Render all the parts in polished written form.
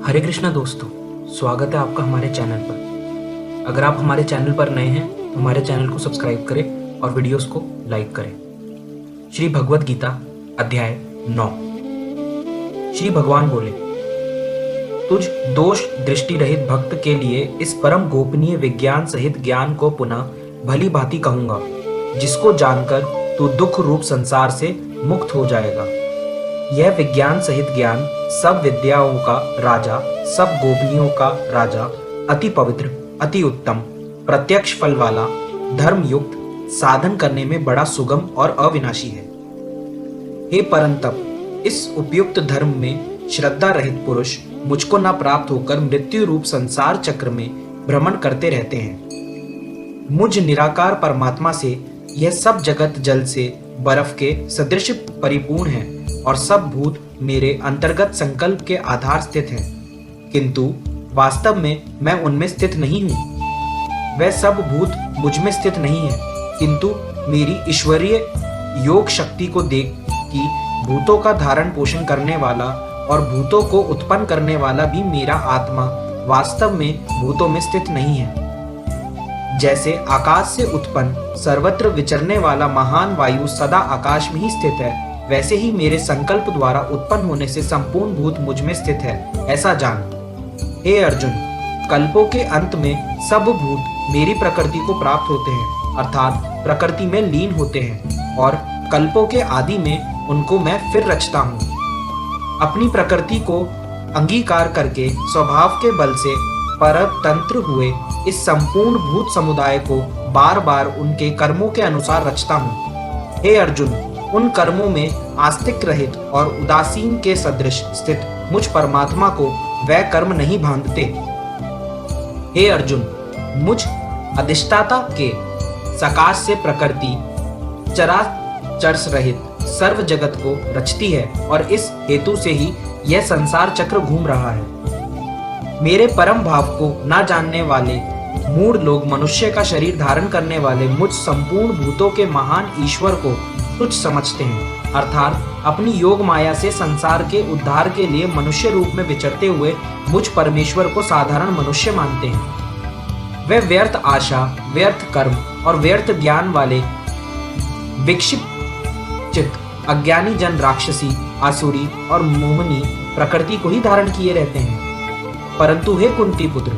हरे कृष्णा दोस्तों, स्वागत है आपका हमारे चैनल पर। अगर आप हमारे चैनल पर नए हैं तो हमारे चैनल को सब्सक्राइब करें और वीडियोस को लाइक करें। श्री भगवद गीता अध्याय 9। श्री भगवान बोले, तुझ दोष दृष्टि रहित भक्त के लिए इस परम गोपनीय विज्ञान सहित ज्ञान को पुनः भली भांति कहूंगा, जिसको जानकर तू दुख रूप संसार से मुक्त हो जाएगा। यह विज्ञान सहित ज्ञान सब विद्याओं का राजा, सब गोपनीयों का राजा, अति पवित्र, अति उत्तम, प्रत्यक्ष फल वाला, धर्म युक्त, साधन करने में बड़ा सुगम और अविनाशी है। हे परंतप, इस उपयुक्त धर्म में श्रद्धा रहित पुरुष मुझको न प्राप्त होकर मृत्यु रूप संसार चक्र में भ्रमण करते रहते हैं। मुझ निराकार परमात्मा से यह सब जगत जल से बर्फ के सदृश परिपूर्ण है और सब भूत मेरे अंतर्गत संकल्प के आधार स्थित हैं, किंतु वास्तव में मैं उनमें स्थित नहीं हूं। वह सब भूत मुझ में स्थित नहीं है, किंतु मेरी ईश्वरीय योग शक्ति को देख कि भूतों का धारण पोषण करने वाला और भूतों को उत्पन्न करने वाला भी मेरा आत्मा वास्तव में भूतों में स्थित नहीं है। जैसे आकाश से उत्पन्न सर्वत्र विचरने वाला महान वायु सदा आकाश में ही स्थित है, वैसे ही मेरे संकल्प द्वारा उत्पन्न होने से संपूर्ण भूत मुझ में स्थित है, ऐसा जान। हे अर्जुन, कल्पों के अंत में सब भूत मेरी प्रकृति को प्राप्त होते हैं, अर्थात प्रकृति में लीन होते हैं, और कल्पों के आदि में उनको मैं फिर रचता हूँ। अपनी प्रकृति को अंगीकार करके स्वभाव के बल से परतंत्र हुए इस संपूर्ण भूत समुदाय को बार बार उनके कर्मों के अनुसार रचता हूँ। हे अर्जुन, उन कर्मों में आस्तिक रहित और उदासीन के सदृश स्थित मुझ परमात्मा को वह कर्म नहीं बांधते। हे अर्जुन, मुझ अधिष्ठाता के सकाश से प्रकृति चराचर रहित सर्व जगत को रचती है और इस हेतु से ही यह संसार चक्र घूम रहा है। मेरे परम भाव को न जानने वाले मूढ़ लोग मनुष्य का शरीर धारण करने वाले मुझ संपूर्ण भूतों के महान ईश्वर को तुच्छ समझते हैं, अर्थात अपनी योग माया से संसार के उद्धार के लिए मनुष्य रूप में विचरते हुए मुझ परमेश्वर को साधारण मनुष्य मानते हैं। वे व्यर्थ आशा, व्यर्थ कर्म और व्यर्थ ज्ञान वाले विक्षिप्त चित्त अज्ञानी जन राक्षसी, आसुरी और मोहनी प्रकृति को ही धारण किए रहते हैं। परंतु हे कुंती पुत्र,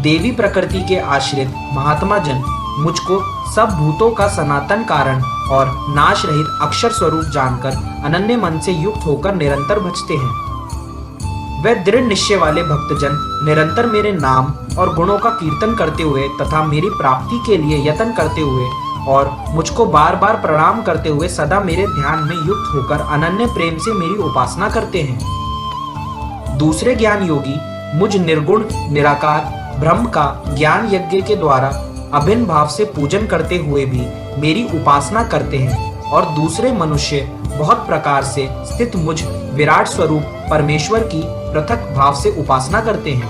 देवी प्रकृति के आश्रित महात्मा जन मुझको सब भूतों का सनातन कारण और नाश रहित अक्षर स्वरूप जानकर अनन्य मन से युक्त होकर निरंतर भजते हैं। वे दृढ़ निश्चय वाले भक्तजन निरंतर मेरे नाम और गुणों का कीर्तन करते हुए तथा मेरी प्राप्ति के लिए यत्न करते हुए और मुझको बार बार प्रणाम करते हुए सदा मेरे ध्यान में युक्त होकर अनन्य प्रेम से मेरी उपासना करते हैं। दूसरे ज्ञान योगी मुझ निर्गुण निराकार ब्रह्म का ज्ञान यज्ञ के द्वारा अभिन्न भाव से पूजन करते हुए भी मेरी उपासना करते हैं, और दूसरे मनुष्य बहुत प्रकार से स्थित मुझ विराट स्वरूप परमेश्वर की पृथक भाव से उपासना करते हैं।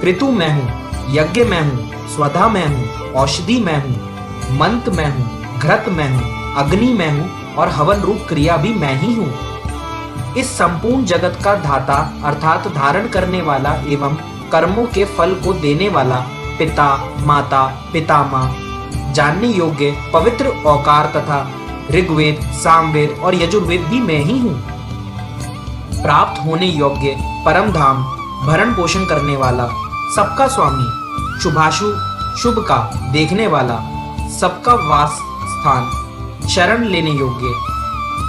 क्रतु मैं हूँ, यज्ञ मैं हूँ, स्वधा मैं हूँ, औषधि मैं हूँ, मंत्र मैं हूँ, घृत मैं हूँ, अग्नि मैं हूँ और हवन रूप क्रिया भी मैं ही हूँ। इस संपूर्ण जगत का धाता अर्थात धारण करने वाला एवं कर्मों के फल को देने वाला पिता, माता, पितामह, जानने योग्य पवित्र औकार तथा ऋग्वेद, सामवेद और यजुर्वेद भी मैं ही हूँ। प्राप्त होने योग्य परम धाम, भरण पोषण करने वाला, सबका स्वामी, शुभाशु शुभ का देखने वाला, सबका वास स्थान, शरण लेने योग्य,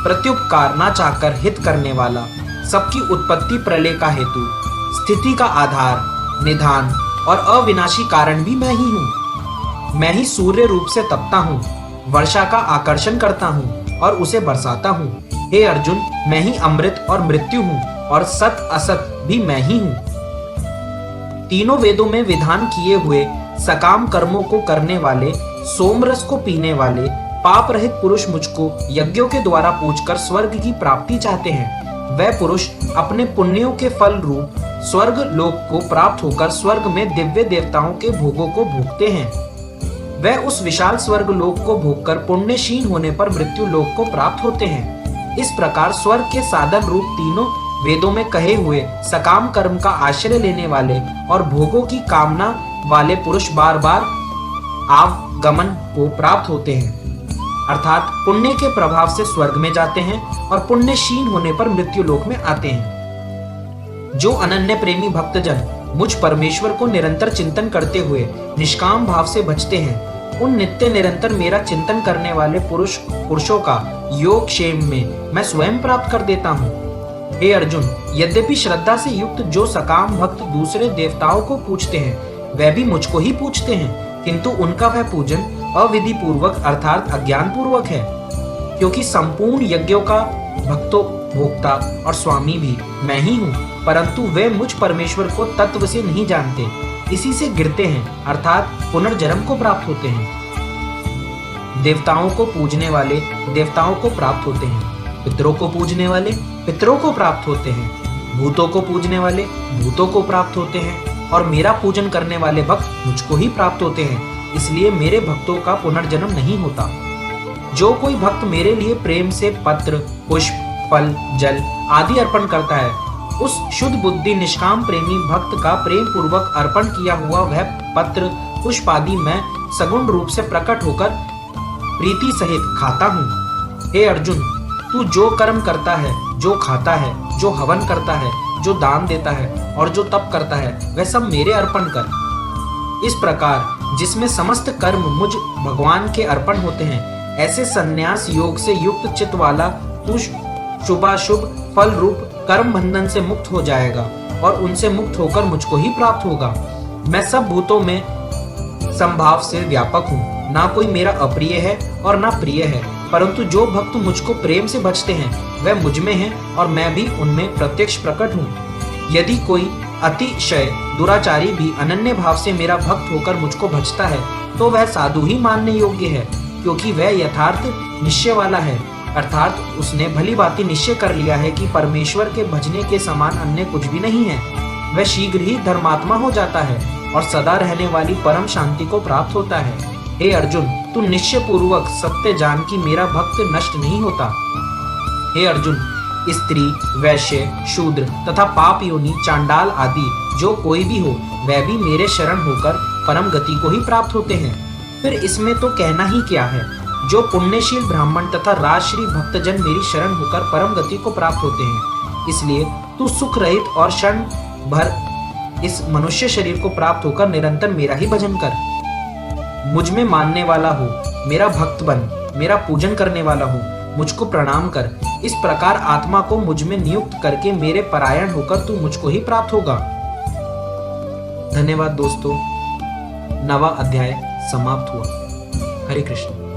प्रत्युपकार न चाहकर हित करने वाला, सबकी उत्पत्ति प्रलय का हेतु, स्थिति का आधार, निधान और अविनाशी कारण भी मैं ही हूँ। मैं ही सूर्य रूप से तपता हूँ, वर्षा का आकर्षण करता हूँ और उसे बरसाता हूँ। हे अर्जुन, मैं ही अमृत और मृत्यु हूँ और सत असत भी मैं ही हूँ। तीनों वेदों में विधान किए हुए सकाम कर्मों को करने वाले, सोमरस को पीने वाले, पाप रहित पुरुष मुझको यज्ञों के द्वारा पूजकर स्वर्ग की प्राप्ति चाहते हैं। वह पुरुष अपने पुण्यों के फल रूप स्वर्ग लोक को प्राप्त होकर स्वर्ग में दिव्य देवताओं के भोगों को भोगते हैं। वह उस विशाल स्वर्ग लोक को भोगकर पुण्यशील होने पर मृत्यु लोक को प्राप्त होते हैं। इस प्रकार स्वर्ग के साधन रूप तीनों वेदों में कहे हुए सकाम कर्म का आश्रय लेने वाले और भोगों की कामना वाले पुरुष बार बार आवागमन को प्राप्त होते हैं, अर्थात पुण्य के प्रभाव से स्वर्ग में जाते हैं और पुण्य क्षीण होने पर मृत्यु लोक में आते हैं। जो अनन्य प्रेमी भक्तजन मुझ परमेश्वर को निरंतर चिंतन करते हुए निष्काम भाव से भजते हैं, उन नित्य निरंतर मेरा चिंतन करने वाले पुरुषों का योग क्षेम में मैं स्वयं प्राप्त कर देता हूँ। हे अर्जुन, यद्यपि श्रद्धा से युक्त जो सकाम भक्त दूसरे देवताओं को पूजते हैं, वह भी मुझको ही पूजते हैं, किंतु उनका वह पूजन अविधि पूर्वक अर्थात अज्ञान पूर्वक है, क्योंकि संपूर्ण यज्ञों का भोक्ता और स्वामी भी मैं ही हूँ, परंतु वे मुझ परमेश्वर को तत्व से नहीं जानते, इसी से गिरते हैं अर्थात पुनर्जन्म को प्राप्त होते हैं। देवताओं को पूजने वाले देवताओं को प्राप्त होते हैं, पितरों को पूजने वाले पितरों को प्राप्त होते हैं, भूतों को पूजने वाले भूतों को प्राप्त होते हैं, और मेरा पूजन करने वाले भक्त मुझको ही प्राप्त होते हैं, इसलिए मेरे भक्तों का पुनर्जन्म नहीं होता। जो कोई भक्त मेरे लिए प्रेम से पत्र, पुष्प, फल, जल आदि अर्पण करता है, उस शुद्ध बुद्धि निष्काम प्रेमी भक्त का प्रेम पूर्वक अर्पण किया हुआ वह पत्र, पुष्प आदि मैं सगुण रूप से प्रकट होकर प्रीति सहित खाता हूँ। हे अर्जुन, तू जो कर्म करता है, जो खाता है, जो हवन करता है, जो दान देता है और जो तप करता है, वह सब मेरे अर्पण कर। इस प्रकार जिसमें समस्त कर्म मुझ भगवान के अर्पण होते हैं, ऐसे संन्यास योग से युक्त चित्त वाला तू शुभाशुभ फल रूप कर्म बंधन से मुक्त हो जाएगा और उनसे मुक्त होकर मुझको ही प्राप्त होगा। मैं सब भूतों में संभाव से व्यापक हूँ, ना कोई मेरा अप्रिय है और ना प्रिय है, परंतु जो भक्त मुझको प्रेम से भजते हैं वह मुझ में है और मैं भी उनमें प्रत्यक्ष प्रकट हूँ। यदि कोई अतिशय दुराचारी भी अनन्य भाव से मेरा भक्त होकर मुझको भजता है, तो वह साधु ही मानने योग्य है, क्योंकि वह यथार्थ निश्चय वाला है, अर्थात उसने भली भांति निश्चय कर लिया है कि परमेश्वर के भजने के समान अन्य कुछ भी नहीं है। वह शीघ्र ही धर्मात्मा हो जाता है और सदा रहने वाली परम शांति को प्राप्त होता है। हे अर्जुन, तू निश्चय पूर्वक सत्य जान कि मेरा भक्त नष्ट नहीं होता। हे अर्जुन, स्त्री, वैश्य, शूद्र तथा पाप योनि, चांडाल आदि जो कोई भी हो, वह भी मेरे शरण होकर परम गति को ही प्राप्त होते हैं। फिर इसमें तो कहना ही क्या है, जो पुण्यशील ब्राह्मण तथा राजश्री भक्तजन मेरी शरण होकर परम गति को प्राप्त होते हैं। इसलिए तू सुख रहित और क्षण भर इस मनुष्य शरीर को प्राप्त होकर निरंतर मेरा ही भजन कर। मुझ में मानने वाला हो, मेरा भक्त बन, मेरा पूजन करने वाला हो, मुझको प्रणाम कर। इस प्रकार आत्मा को मुझ में नियुक्त करके मेरे परायण होकर तू मुझको ही प्राप्त होगा। धन्यवाद दोस्तों। 9वां अध्याय समाप्त हुआ। हरे कृष्ण।